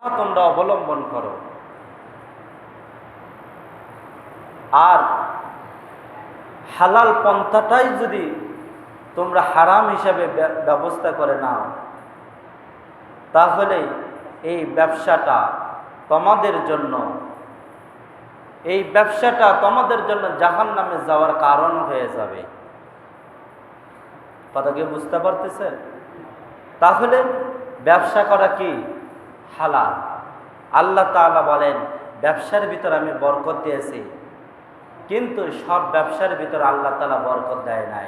তোমরা অবলম্বন করো। আর হালাল পন্থাটাই যদি তোমরা হারাম হিসাবে ব্যবস্থা করে নাও, তাহলে এই ব্যবসাটা তোমাদের জন্য জাহান্নামে যাওয়ার কারণ হয়ে যাবে। কথা কি বুঝতে পারতেছেন? তাহলে ব্যবসা করা কি হালাল। আল্লাহ তাআলা বলেন, ব্যবসার ভিতর আমি বরকত দিয়েছি, কিন্তু সব ব্যবসার ভিতর আল্লাহ তাআলা বরকত দেয় নাই।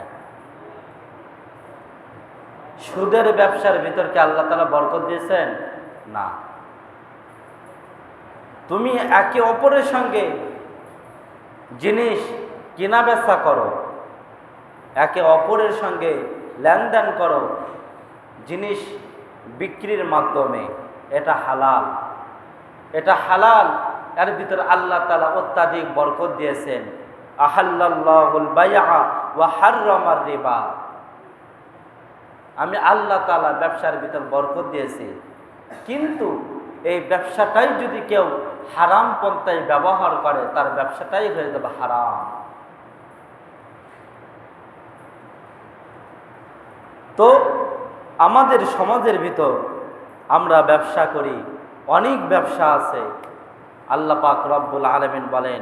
সুদের ব্যবসার ভিতর কি আল্লাহ তাআলা বরকত দিয়েছেন? না। তুমি একে অপরের সঙ্গে জিনিস কেনা বেচা করো, একে অপরের সঙ্গে লেনদেন করো জিনিস বিক্রির মাধ্যমে, এটা হালাল। এর ভিতর আল্লাহ তাআলা অত্যাধিক বরকত দিয়েছেন। আহাল্লাল্লাহুল বাইআ ওয়া হাররামার রিবা। আমি আল্লাহ তাআলা ব্যবসার ভিতর বরকত দিয়েছি, কিন্তু এই ব্যবসাটাই যদি কেউ হারাম পন্থায় ব্যবহার করে, তার ব্যবসাটাই হয়ে যাবে হারাম। তো আমাদের সমাজের ভিতর আমরা ব্যবসা করি, অনেক ব্যবসা আছে। আল্লাহ পাক রব্বুল আলামিন বলেন,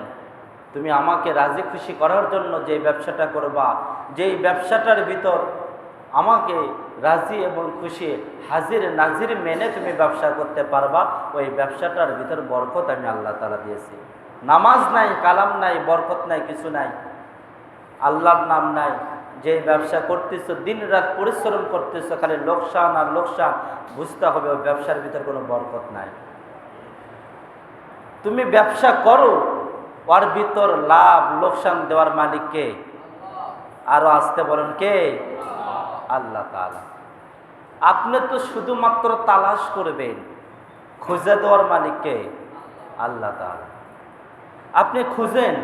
তুমি আমাকে রাজি খুশি করার জন্য যে ব্যবসাটা করবা, যেই ব্যবসাটার ভিতর আমাকে রাজি এবং খুশি হাজির নাজির মেনে তুমি ব্যবসা করতে পারবা, ওই ব্যবসাটার ভিতর বরকত আমি আল্লাহ তাআলা দিয়েছি। নামাজ নাই, কালাম নাই, বরকত নাই, কিছু নাই, আল্লাহর নাম নাই, যে ব্যবসা করতেছো, দিন রাত পরিশ্রম করতেছো, খালি লোকসান আর লোকসান, বুঝতে হবে ওই ব্যবসার ভিতর কোনো বরকত নাই। তুমি ব্যবসা করো, ওর ভিতর লাভ লোকসান দেওয়ার মালিক কে? আরো আসতে বলেন কে? আল্লাহ তাআলা। আপনি তো শুধুমাত্র তালাশ করবেন, খুঁজে দেওয়ার মালিক কে? আল্লাহ তাআলা। আপনি খুঁজেন,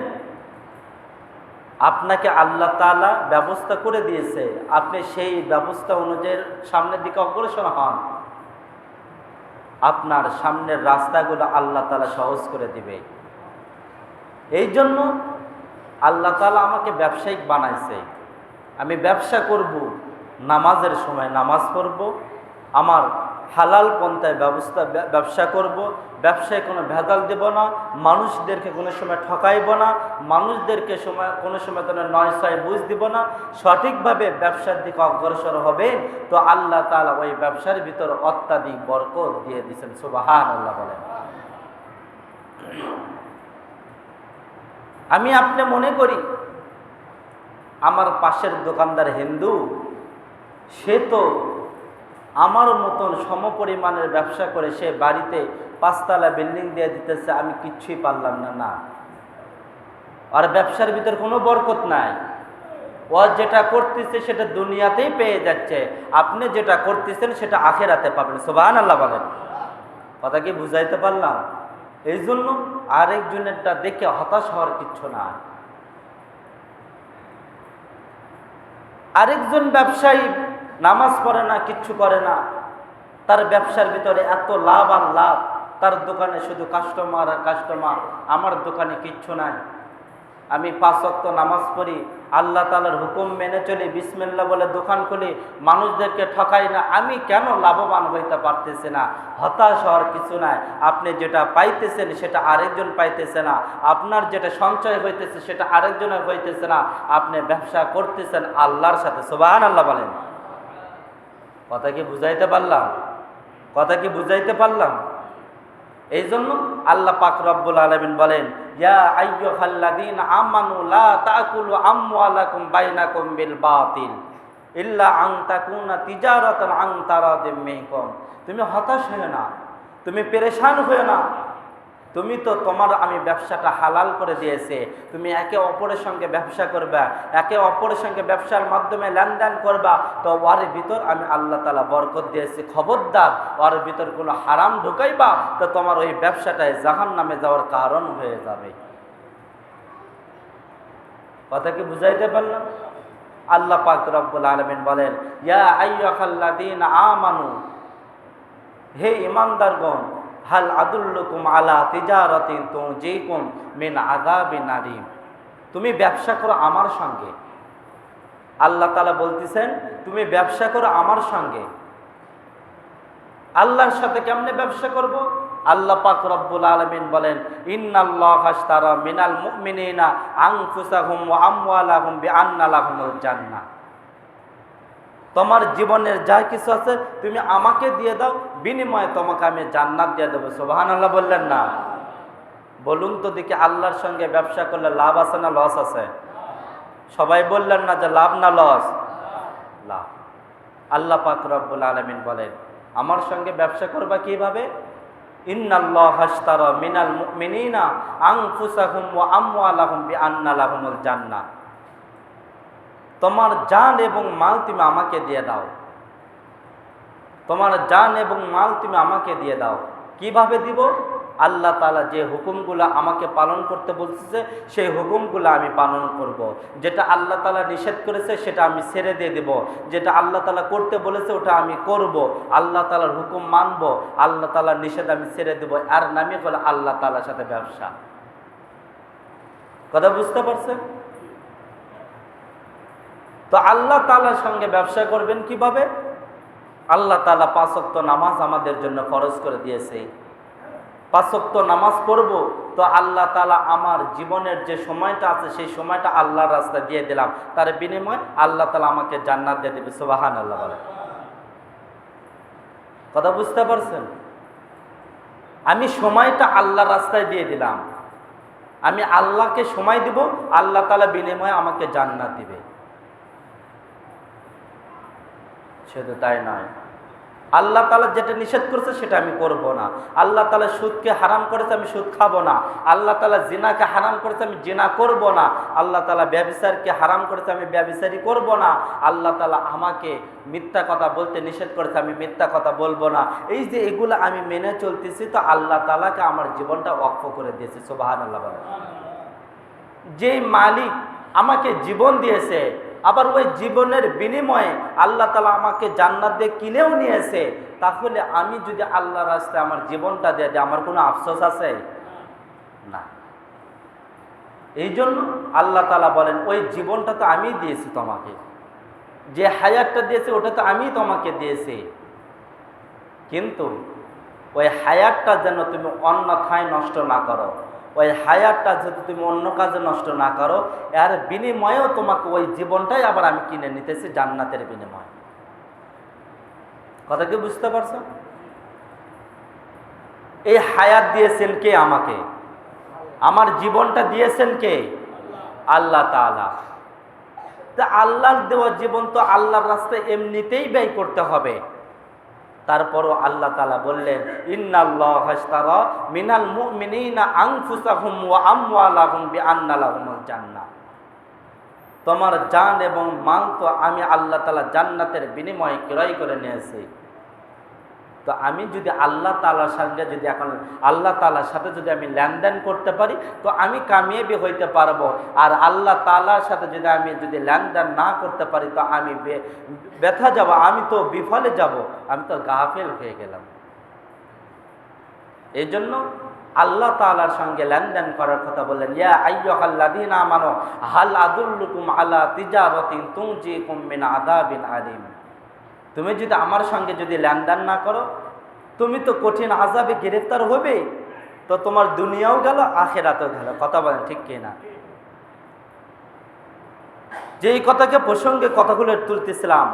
আপনাকে আল্লাহ তাআলা ব্যবস্থা করে দিয়েছে, আপনি সেই ব্যবস্থা অনুযায়ী সামনের দিকে অগ্রসর হন, আপনার সামনের রাস্তাগুলো আল্লাহ তাআলা সহজ করে দিবে। এই জন্য আল্লাহ তাআলা আমাকে ব্যবসায়িক বানাইছে। আমি ব্যবসা করব, নামাজের সময় নামাজ পড়ব, আমার হালাল পন্থায় ব্যবসা করব, ব্যবসায় কোনো ভেজাল দেব না, মানুষদেরকে কোনো সময় ঠকাইব না, মানুষদেরকে কোনো সময় নয় ছয় বুঝ দিব না, সঠিকভাবে ব্যবসার দিকে অগ্রসর হবে, তো আল্লাহ তাআলা ওই ব্যবসার ভিতর অত্যাধিক বরকত দিয়ে দিয়েছেন। সুবহানাল্লাহ বলেন। আমি আপনি মনে করি আমার পাশের দোকানদার হিন্দু, সে তো আমার মতন সমপরিমাণের ব্যবসা করে সে বাড়িতে 5 তলা বিল্ডিং দিয়ে দিতেছে, আমি কিচ্ছুই পারলাম না। না, আর ব্যবসার ভিতর কোনো বরকত নাই। ও যেটা করতেছে সেটা দুনিয়াতেই পেয়ে যাচ্ছে, আপনি যেটা করতেছেন সেটা আখিরাতে পাবেন। সুবহানাল্লাহ বলেন। কথা কি বুঝাইতে পারলাম? এই জন্য আরেকজনেরটা দেখে হতাশ হওয়ার কিচ্ছু না। আরেকজন ব্যবসায়ী নামাজ পড়ে না, কিচ্ছু করে না, তার ব্যবসার ভিতরে এত লাভ আর লাভ, তার দোকানে শুধু কাস্টমার আর কাস্টমার, আমার দোকানে কিচ্ছু নাই। আমি 5 ওয়াক্ত নামাজ পড়ি, আল্লাহ তাআলার হুকুম মেনে চলি, বিসমিল্লাহ বলে দোকান খুলি, মানুষদেরকে ঠকাই না, আমি কেন লাভবান হইতে পারতেছি না? হতাশ হওয়ার কিছু নাই। আপনি যেটা পাইতেছেন সেটা আরেকজন পাইতেছে না, আপনার যেটা সঞ্চয় হইতেছে সেটা আরেকজনের হইতেছে না, আপনি ব্যবসা করতেছেন আল্লাহর সাথে। সুবহানাল্লাহ বলেন। কথা কি বুঝাইতে পারলাম? কথা কি বুঝাইতে পারলাম? এই জন্য আল্লাহ পাক রব্বুল আলামিন বলেন, ইয়া আইয়ুহাল্লাযীনা আমানু লা তাকুলু আমওয়ালাকুম বাইনাকুম বিল বাতিল ইল্লা আন তাকুনা তিজারাতান আন তারাদিম মিনকুম। তুমি হতাশ হয়ো না, তুমি পেরেশান হয়ো না, তুমি তো আমি ব্যবসাটা হালাল করে দিয়েছে, তুমি একে অপরের সঙ্গে ব্যবসা করবা, একে অপরের সঙ্গে ব্যবসার মাধ্যমে লেনদেন করবা, তো ওর ভিতর আমি আল্লাহ তাআলা বরকত দিয়েছি। খবরদার, ওর ভিতর কোনো হারাম ঢুকাইবা তো তোমার ওই ব্যবসাটায় জাহান্নামে যাওয়ার কারণ হয়ে যাবে। কথা কি বুঝাইতে পারলাম? আল্লাহ পাক রব্বুল আলামিন বলেন, ইয়া আইয়ুহাল্লাযীনা আমানু, হে ঈমানদারগণ, হাল আদুল্লুকুম আলা তিজারাতিন তুনজিকুম মিন আযাবিন আলীম। তুমি ব্যবসা করো আমার সঙ্গে। আল্লাহ তাআলা বলতেছেন তুমি ব্যবসা করো আমার সঙ্গে। আল্লাহর সাথে কেমনে ব্যবসা করব? আল্লাহ পাক রব্বুল আলামিন বলেন, ইন্নাল্লাহা আশতারা মিনাল মুমিনিনা আনফুসাহুম ওয়া আমওয়ালাহুম বিআন্না লাহুমুল জান্নাহ। তোমার জীবনের যা কিছু আছে তুমি আমাকে দিয়ে দাও, বিনিময়ে তোমাকে আমি জান্নাত দিয়ে দেবো। সুবহানাল্লাহ বললেন না? বলুন তো দেখি, আল্লাহর সঙ্গে ব্যবসা করলে লাভ আছে না লস আছে? সবাই বললেন না যে লাভ না লস? লাভ। আল্লাহ পাক রব্বুল আলামিন বলেন আমার সঙ্গে ব্যবসা করবা কিভাবে? ইন্নাল্লাহা আশতারা মিনাল মুমিনিনা আনফুসাহুম ওয়া আমওয়ালাহুম বিআন্না লাহুমুল জান্নাহ। তোমার জান এবং মাল তুমি আমাকে দিয়ে দাও। তোমার জান এবং মাল তুমি আমাকে দিয়ে দাও। কিভাবে দিব? আল্লাহ তাআলা যে হুকুমগুলো আমাকে পালন করতে বলতেছে সেই হুকুমগুলো আমি পালন করব। যেটা আল্লাহ তাআলা নিষেধ করেছে সেটা আমি ছেড়ে দিয়ে দেব। যেটা আল্লাহ তাআলা করতে বলেছে ওটা আমি করব। আল্লাহ তাআলার হুকুম মানব, আল্লাহ তাআলার নিষেধ আমি ছেড়ে দেব। আর নামই হলো আল্লাহ তাআলার সাথে ব্যবসা। কথা বুঝতে পারছেন? তো আল্লাহ তাআলার সঙ্গে ব্যবসা করবেন কিভাবে? আল্লাহ তাআলা 5 ওয়াক্ত নামাজ আমাদের জন্য ফরজ করে দিয়েছে। 5 ওয়াক্ত নামাজ পড়ব তো আল্লাহ তাআলা আমার জীবনের যে সময়টা আছে সেই সময়টা আল্লাহর রাস্তায় দিয়ে দিলাম, তার বিনিময়ে আল্লাহ তাআলা আমাকে জান্নাত দিয়ে দেবে। সুবহানাল্লাহ বলে। কথা বুঝতে পারছেন? আমি সময়টা আল্লাহর রাস্তায় দিয়ে দিলাম, আমি আল্লাহকে সময় দিব, আল্লাহ তাআলা বিনিময়ে আমাকে জান্নাত দিবে। শুধু তাই নয়, আল্লাহ তাআলা যেটা নিষেধ করেছে সেটা আমি করব না। আল্লাহ তাআলা সুদকে হারাম করেছে, আমি সুদ খাবো না। আল্লাহ তাআলা জিনাকে হারাম করেছে, আমি জিনা করব না। আল্লাহ তাআলা ব্যভিচারকে হারাম করেছে, আমি ব্যভিচারী করব না। আল্লাহ তাআলা আমাকে মিথ্যা কথা বলতে নিষেধ করেছে, আমি মিথ্যা কথা বলবো না। এই যে এগুলো আমি মেনে চলতেছি তো আল্লাহ তাআলাকে আমার জীবনটা ওয়াকফ করে দিয়েছে। সুবহানাল্লাহ বলে। যেই মালিক আমাকে জীবন দিয়েছে, আবার ওই জীবনের বিনিময়ে আল্লাহ তাআলা আমাকে জান্নাত দিয়ে কিনেও নিয়েছে, তাহলে আমি যদি আল্লাহর রাস্তায় আমার জীবনটা দিয়ে দিই আমার কোনো আফসোস আছে? না। এই জন্য আল্লাহ তাআলা বলেন ওই জীবনটা তো আমি দিয়েছি তোমাকে, যে হায়াতটা দিয়েছি ওটা তো আমি তোমাকে দিয়েছি, কিন্তু ওই হায়াতটা যেন তুমি অন্যথায় নষ্ট না করো। ওই হায়াতটা যদি তুমি অন্য কাজে নষ্ট না করো, এর বিনিময়েও তোমাকে ওই জীবনটাই আবার আমি কিনে নিতেছি জান্নাতের বিনিময়ে। কথা কি বুঝতে পারছো? এই হায়াত দিয়েছেন কে? আমাকে। আমার জীবনটা দিয়েছেন কে? আল্লাহ তাআলা। তা আল্লাহর দেওয়া জীবন তো আল্লাহর রাস্তায় এমনিতেই ব্যয় করতে হবে। তারপরও আল্লাহ তাআলা বললেন ইন্নাল্লাহা আশতারা মিনাল মুমিনিনা আনফুসাহুম ওয়া আমওয়ালাহুম বিআন্না লাহুমুল জান্নাহ। তোমার জান এবং মাল তো আমি আল্লাহ তাআলা জান্নাতের বিনিময়ে ক্রয় করে নিয়েছি। তো আমি যদি আল্লাহ তাআলার সঙ্গে যদি এখন আল্লাহ তাআলার সাথে যদি আমি লেনদেন করতে পারি তো আমি কামিয়াবি হইতে পারবো। আর আল্লাহ তাআলার সাথে যদি আমি লেনদেন না করতে পারি তো আমি ব্যথা যাব, আমি তো বিফলে যাব, আমি তো গাফেল হয়ে গেলাম। এই জন্য আল্লাহ তাআলার সঙ্গে লেনদেন করার কথা বললেন, ইয়া আইয়ুহাল্লাযীনা আমানু হাল আদুল্লুকুম আলা তিজারাতিন তুনজিকুম মিন আযাবিন আলীম। তুমি যদি আমার সঙ্গে যদি লেনদেন না করো তুমি তো কঠিন আযাবে গ্রেফতার হবে, তো তোমার দুনিয়াও গেল আখিরাতও গেল। কথা বলেন ঠিক কি না? যেই কথাকে প্রসঙ্গে কথাগুলো তুলতেছিলাম,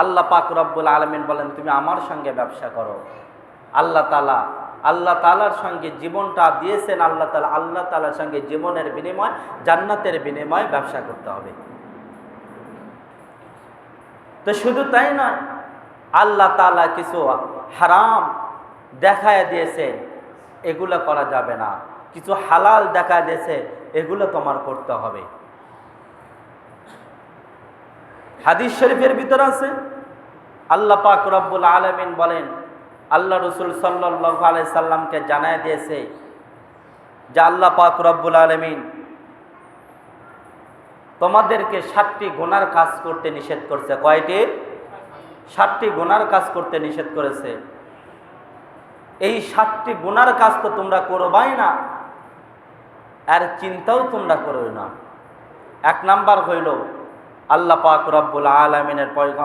আল্লাহ পাক রব্বুল আলামিন বলেন তুমি আমার সঙ্গে ব্যবসা করো। আল্লাহ তাআলার সঙ্গে জীবনটা দিয়েছেন আল্লাহ তাআলার সঙ্গে জীবনের বিনিময় জান্নাতের বিনিময়ে ব্যবসা করতে হবে। তো শুধু তাই নয়, আল্লাহ তাআলা কিছু হারাম দেখায় দিয়েছে, এগুলো করা যাবে না। কিছু হালাল দেখায় দিয়েছে, এগুলো তোমার করতে হবে। হাদিস শরীফের ভিতর আছে আল্লাহ পাক রব্বুল আলামিন বলেন, আল্লাহ রাসূল সাল্লাল্লাহু আলাইহি সাল্লামকে জানায় দিয়েছে যে আল্লাহ পাক রব্বুল আলামিন তোমাদেরকে 7টি গুনার কাজ করতে নিষেধ করছে। কয়টি? 7টি গুনার কাজ করতে নিষেধ করেছে। এই 7টি গুনার কাজ তো তোমরা করবাই না, আর চিন্তাও তোমরা করো না। 1 নাম্বার হইল আল্লাহ পাক রব্বুল আলামিনের পয়গম্বর